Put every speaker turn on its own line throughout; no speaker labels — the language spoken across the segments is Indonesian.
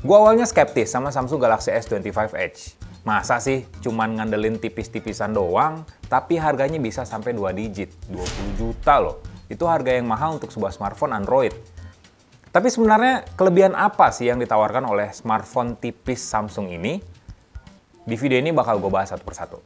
Gua awalnya skeptis sama Samsung Galaxy S25 Edge. Masa sih cuman ngandelin tipis-tipisan doang, tapi harganya bisa sampai 2 digit, 20 juta loh. Itu harga yang mahal untuk sebuah smartphone Android. Tapi sebenarnya kelebihan apa sih yang ditawarkan oleh smartphone tipis Samsung ini? Di video ini bakal gue bahas satu persatu.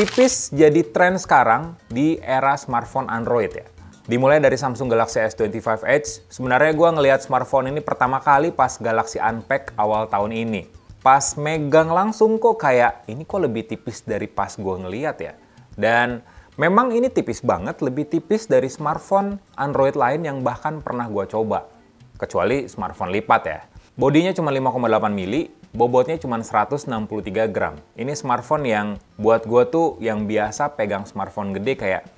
Tipis jadi tren sekarang di era smartphone Android ya. Dimulai dari Samsung Galaxy S25 Edge, sebenarnya gue ngelihat smartphone ini pertama kali pas Galaxy Unpacked awal tahun ini. Pas megang langsung kok kayak, ini kok lebih tipis dari pas gue ngelihat ya. Dan memang ini tipis banget, lebih tipis dari smartphone Android lain yang bahkan pernah gue coba. Kecuali smartphone lipat ya. Bodinya cuma 5,8 mili, bobotnya cuma 163 gram. Ini smartphone yang buat gue tuh yang biasa pegang smartphone gede kayak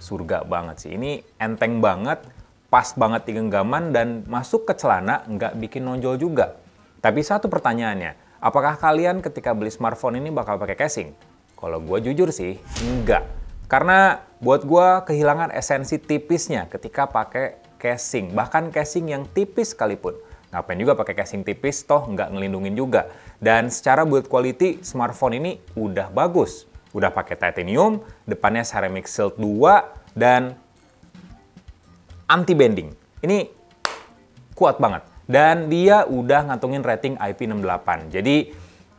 surga banget sih. Ini enteng banget, pas banget di genggaman, dan masuk ke celana nggak bikin nonjol juga. Tapi satu pertanyaannya, apakah kalian ketika beli smartphone ini bakal pakai casing? Kalau gue jujur sih, enggak. Karena buat gue kehilangan esensi tipisnya ketika pakai casing. Bahkan casing yang tipis sekalipun. Ngapain juga pakai casing tipis, toh nggak ngelindungin juga. Dan secara build quality, smartphone ini udah bagus. Udah pakai titanium, depannya ceramic shield 2, dan anti-bending. Ini kuat banget. Dan dia udah ngantungin rating IP68. Jadi,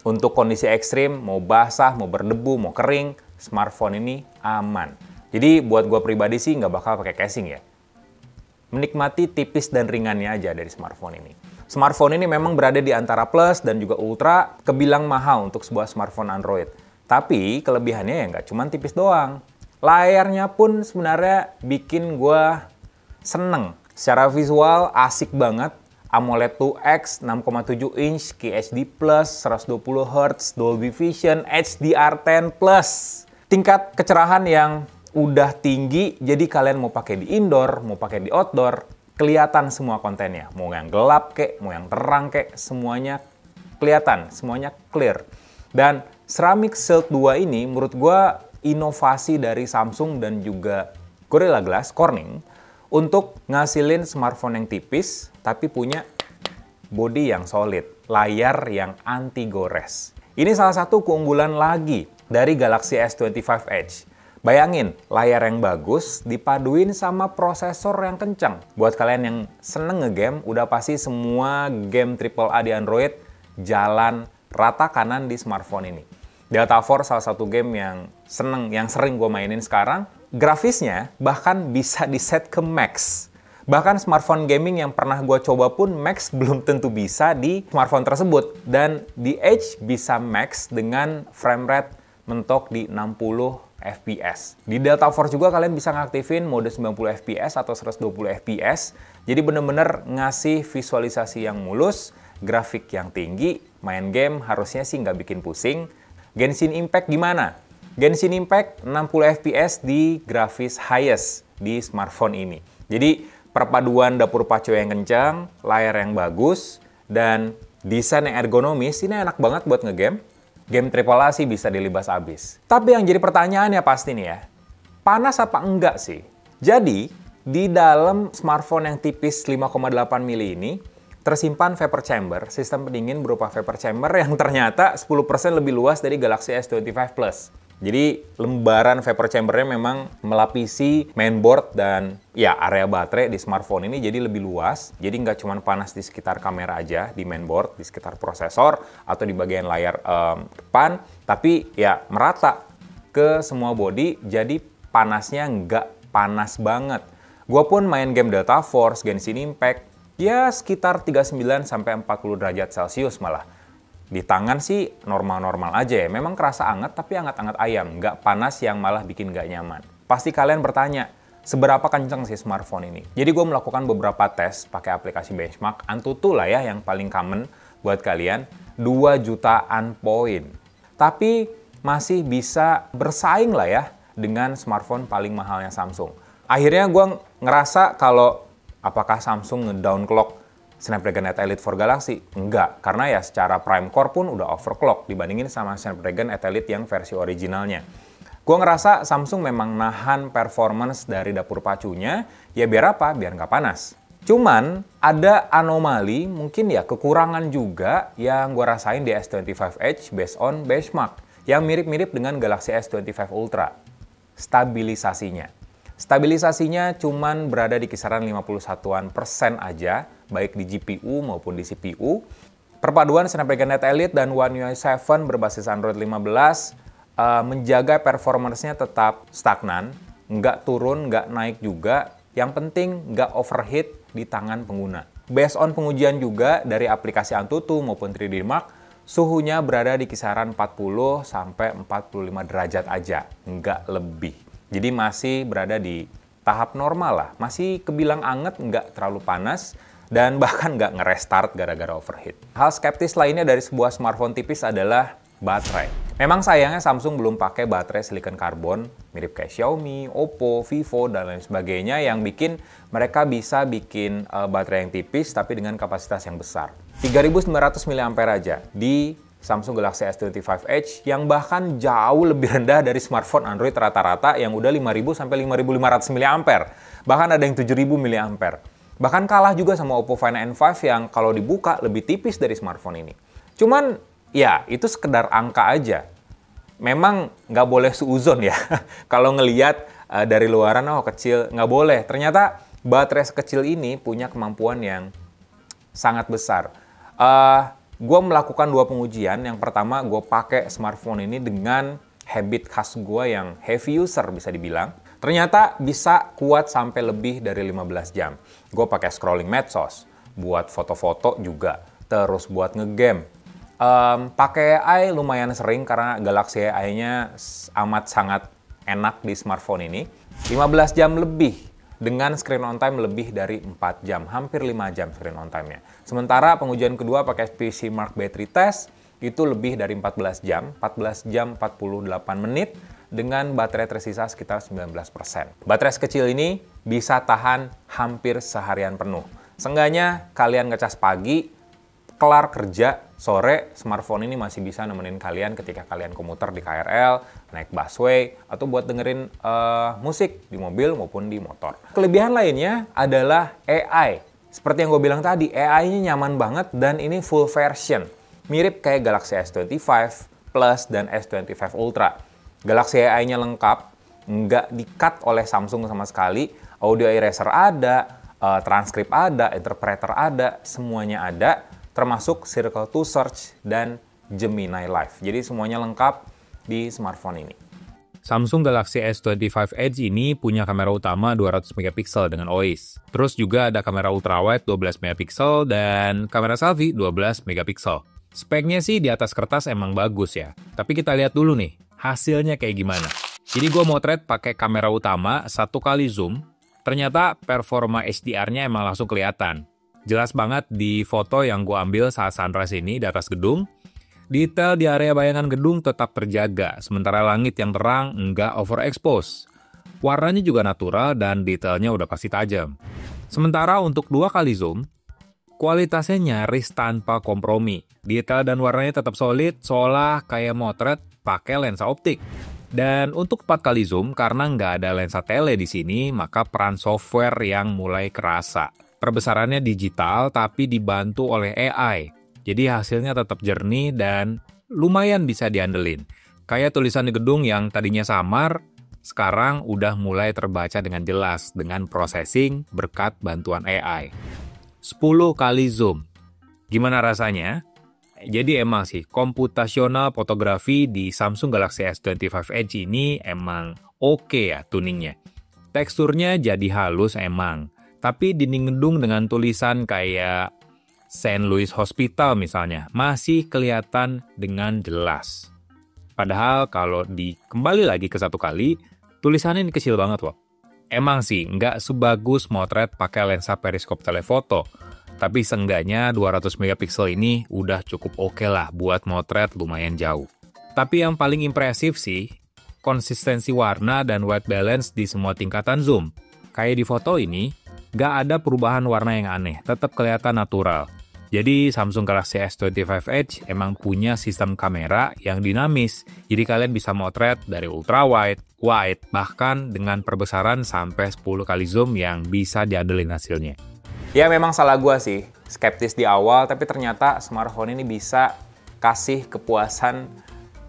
untuk kondisi ekstrim, mau basah, mau berdebu, mau kering, smartphone ini aman. Jadi, buat gua pribadi sih nggak bakal pakai casing ya. Menikmati tipis dan ringannya aja dari smartphone ini. Smartphone ini memang berada di antara plus dan juga ultra, kebilang mahal untuk sebuah smartphone Android. Tapi kelebihannya ya nggak cuma tipis doang. Layarnya pun sebenarnya bikin gue seneng. Secara visual asik banget. AMOLED 2X, 6,7 inch, QHD+, 120Hz, Dolby Vision, HDR10+. Tingkat kecerahan yang udah tinggi, jadi kalian mau pakai di indoor, mau pakai di outdoor, kelihatan semua kontennya. Mau yang gelap kek, mau yang terang kek, semuanya kelihatan, semuanya clear. Dan Ceramic Shield 2 ini menurut gue inovasi dari Samsung dan juga Gorilla Glass, Corning, untuk ngasilin smartphone yang tipis, tapi punya body yang solid, layar yang anti gores. Ini salah satu keunggulan lagi dari Galaxy S25 Edge. Bayangin, layar yang bagus dipaduin sama prosesor yang kencang. Buat kalian yang seneng ngegame, udah pasti semua game AAA di Android jalan rata kanan di smartphone ini. Delta Force salah satu game yang sering gue mainin sekarang. Grafisnya bahkan bisa di-set ke max. Bahkan smartphone gaming yang pernah gue coba pun max belum tentu bisa di smartphone tersebut. Dan di Edge bisa max dengan frame rate mentok di 60 FPS. Di Delta Force juga kalian bisa ngaktifin mode 90 FPS atau 120 FPS. Jadi bener-bener ngasih visualisasi yang mulus, grafik yang tinggi, main game harusnya sih nggak bikin pusing. Genshin Impact gimana? Genshin Impact 60 FPS di grafis highest di smartphone ini. Jadi perpaduan dapur pacu yang kencang, layar yang bagus, dan desain yang ergonomis, ini enak banget buat ngegame. Game AAA sih bisa dilibas abis. Tapi yang jadi pertanyaannya pasti nih ya, panas apa enggak sih? Jadi, di dalam smartphone yang tipis 5,8 mili ini, tersimpan vapor chamber, sistem pendingin berupa vapor chamber yang ternyata 10% lebih luas dari Galaxy S25 Plus. Jadi, lembaran vapor chambernya memang melapisi mainboard dan ya area baterai di smartphone ini jadi lebih luas. Jadi nggak cuma panas di sekitar kamera aja, di mainboard, di sekitar prosesor, atau di bagian layar depan, tapi ya merata ke semua body, jadi panasnya nggak panas banget. Gua pun main game Delta Force, Genshin Impact, ya sekitar 39-40 derajat Celcius malah. Di tangan sih normal-normal aja ya. Memang kerasa anget, tapi anget-anget ayam. Nggak panas yang malah bikin nggak nyaman. Pasti kalian bertanya, seberapa kenceng sih smartphone ini? Jadi gue melakukan beberapa tes pakai aplikasi benchmark. Antutu lah ya yang paling common buat kalian. 2 jutaan poin. Tapi masih bisa bersaing lah ya dengan smartphone paling mahalnya Samsung. Akhirnya gue ngerasa kalau apakah Samsung nge-downclock Snapdragon 8 Elite for Galaxy? Enggak, karena ya secara prime core pun udah overclock dibandingin sama Snapdragon 8 Elite yang versi originalnya. Gue ngerasa Samsung memang nahan performance dari dapur pacunya, ya biar apa? Biar nggak panas. Cuman ada anomali, mungkin ya kekurangan juga yang gue rasain di S25 Edge based on benchmark, yang mirip-mirip dengan Galaxy S25 Ultra. Stabilisasinya. Stabilisasinya cuman berada di kisaran 51% aja, baik di GPU maupun di CPU. Perpaduan Snapdragon 8 Elite dan One UI 7 berbasis Android 15 menjaga performance-nya tetap stagnan, nggak turun, nggak naik juga. Yang penting nggak overheat di tangan pengguna. Based on pengujian juga dari aplikasi Antutu maupun 3D Mark, suhunya berada di kisaran 40 sampai 45 derajat aja, nggak lebih. Jadi masih berada di tahap normal lah, masih kebilang anget, nggak terlalu panas, dan bahkan nggak nge-restart gara-gara overheat. Hal skeptis lainnya dari sebuah smartphone tipis adalah baterai. Memang sayangnya Samsung belum pakai baterai silikon karbon, mirip kayak Xiaomi, Oppo, Vivo, dan lain sebagainya yang bikin mereka bisa bikin baterai yang tipis tapi dengan kapasitas yang besar. 3.900 mAh aja di Samsung Galaxy S25 Edge yang bahkan jauh lebih rendah dari smartphone Android rata-rata yang udah 5.000 sampai 5.500 mAh. Bahkan ada yang 7.000 mAh. Bahkan kalah juga sama Oppo Find N5 yang kalau dibuka lebih tipis dari smartphone ini. Cuman ya, itu sekedar angka aja. Memang nggak boleh suuzon ya. Kalau ngelihat dari luaran, oh kecil, nggak boleh. Ternyata baterai sekecil ini punya kemampuan yang sangat besar. Gue melakukan 2 pengujian. Yang pertama, gue pakai smartphone ini dengan habit khas gue yang heavy user bisa dibilang. Ternyata bisa kuat sampai lebih dari 15 jam. Gue pakai scrolling medsos, buat foto-foto juga, terus buat ngegame. Pakai AI lumayan sering karena Galaxy AI-nya amat sangat enak di smartphone ini. 15 jam lebih dengan screen on time lebih dari 4 jam, hampir 5 jam screen on time-nya. Sementara pengujian kedua pakai PC Mark Battery Test itu lebih dari 14 jam 48 menit dengan baterai tersisa sekitar 19%. Baterai sekecil ini bisa tahan hampir seharian penuh. Seenggaknya kalian ngecas pagi, kelar kerja, sore, smartphone ini masih bisa nemenin kalian ketika kalian komuter di KRL, naik busway, atau buat dengerin musik di mobil maupun di motor. Kelebihan lainnya adalah AI. Seperti yang gue bilang tadi, AI-nya nyaman banget dan ini full version. Mirip kayak Galaxy S25 Plus dan S25 Ultra. Galaxy AI-nya lengkap, nggak di-cut oleh Samsung sama sekali. Audio eraser ada, transkrip ada, interpreter ada, semuanya ada. Termasuk Circle to Search dan Gemini Live. Jadi semuanya lengkap di smartphone ini.
Samsung Galaxy S25 Edge ini punya kamera utama 200 megapiksel dengan OIS. Terus juga ada kamera ultrawide 12 megapiksel dan kamera selfie 12 megapiksel. Speknya sih di atas kertas emang bagus ya. Tapi kita lihat dulu nih, hasilnya kayak gimana. Jadi gue motret pakai kamera utama 1 kali zoom. Ternyata performa HDR-nya emang langsung kelihatan. Jelas banget di foto yang gue ambil saat sunrise ini di atas gedung. Detail di area bayangan gedung tetap terjaga, sementara langit yang terang nggak overexpose. Warnanya juga natural dan detailnya udah pasti tajam. Sementara untuk 2 kali zoom, kualitasnya nyaris tanpa kompromi. Detail dan warnanya tetap solid, seolah kayak motret pakai lensa optik. Dan untuk 4 kali zoom, karena nggak ada lensa tele di sini, maka peran software yang mulai kerasa. Perbesarannya digital tapi dibantu oleh AI. Jadi hasilnya tetap jernih dan lumayan bisa diandelin. Kayak tulisan di gedung yang tadinya samar, sekarang udah mulai terbaca dengan jelas dengan processing berkat bantuan AI. 10 kali zoom. Gimana rasanya? Jadi emang sih, computational fotografi di Samsung Galaxy S25 Edge ini emang oke ya tuningnya. Teksturnya jadi halus emang. Tapi dinding gedung dengan tulisan kayak St. Louis Hospital misalnya, masih kelihatan dengan jelas. Padahal kalau kembali lagi ke 1 kali, tulisannya ini kecil banget loh. Emang sih, nggak sebagus motret pakai lensa periskop telefoto. Tapi seenggaknya 200 megapiksel ini udah cukup oke lah buat motret lumayan jauh. Tapi yang paling impresif sih, konsistensi warna dan white balance di semua tingkatan zoom. Kayak di foto ini, nggak ada perubahan warna yang aneh, tetap kelihatan natural. Jadi Samsung Galaxy S25 Edge emang punya sistem kamera yang dinamis, jadi kalian bisa motret dari ultra wide, wide, bahkan dengan perbesaran sampai 10 kali zoom yang bisa diandelin hasilnya.
Ya memang salah gua sih, skeptis di awal, tapi ternyata smartphone ini bisa kasih kepuasan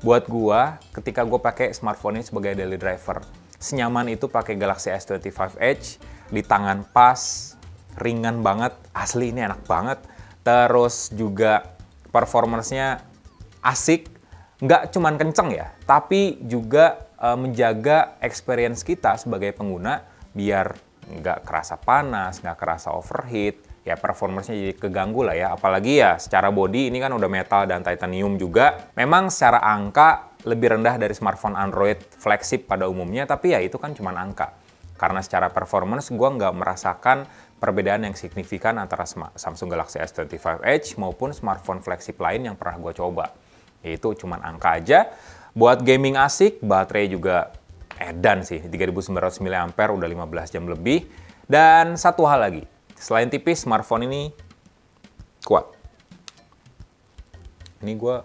buat gua ketika gua pakai smartphone ini sebagai daily driver. Senyaman itu pakai Galaxy S25 Edge, di tangan pas, ringan banget, asli ini enak banget. Terus juga performance-nya asik, nggak cuman kenceng ya, tapi juga menjaga experience kita sebagai pengguna biar nggak kerasa panas, nggak kerasa overheat, ya performance-nya jadi keganggu lah ya. Apalagi ya secara body ini kan udah metal dan titanium juga. Memang secara angka lebih rendah dari smartphone Android flagship pada umumnya, tapi ya itu kan cuman angka. Karena secara performance gue nggak merasakan perbedaan yang signifikan antara Samsung Galaxy S25 Edge maupun smartphone flagship lain yang pernah gue coba. Yaitu cuman angka aja. Buat gaming asik, baterai juga edan sih. 3900 mAh udah 15 jam lebih. Dan satu hal lagi, selain tipis, smartphone ini kuat. Ini gue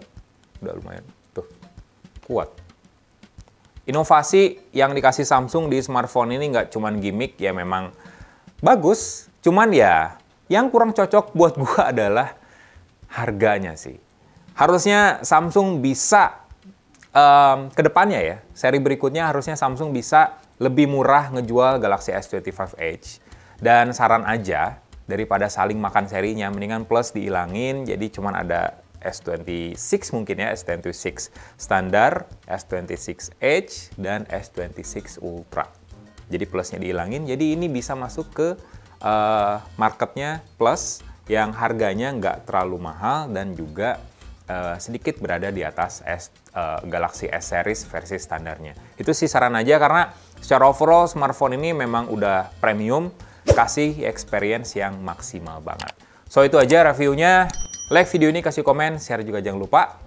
udah lumayan, tuh, kuat. Inovasi yang dikasih Samsung di smartphone ini nggak cuman gimmick, ya memang bagus, cuman ya yang kurang cocok buat gua adalah harganya sih. Harusnya Samsung bisa ke depannya ya, seri berikutnya harusnya Samsung bisa lebih murah ngejual Galaxy S25 Edge. Dan saran aja, daripada saling makan serinya, mendingan plus dihilangin, jadi cuman ada S26 mungkin ya, S26 standar, S26 Edge, dan S26 Ultra. Jadi plusnya dihilangin, jadi ini bisa masuk ke marketnya plus yang harganya nggak terlalu mahal dan juga sedikit berada di atas Galaxy S Series versi standarnya. Itu sih saran aja karena secara overall smartphone ini memang udah premium, kasih experience yang maksimal banget. So itu aja reviewnya. Like video ini, kasih komen, share juga jangan lupa.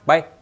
Bye!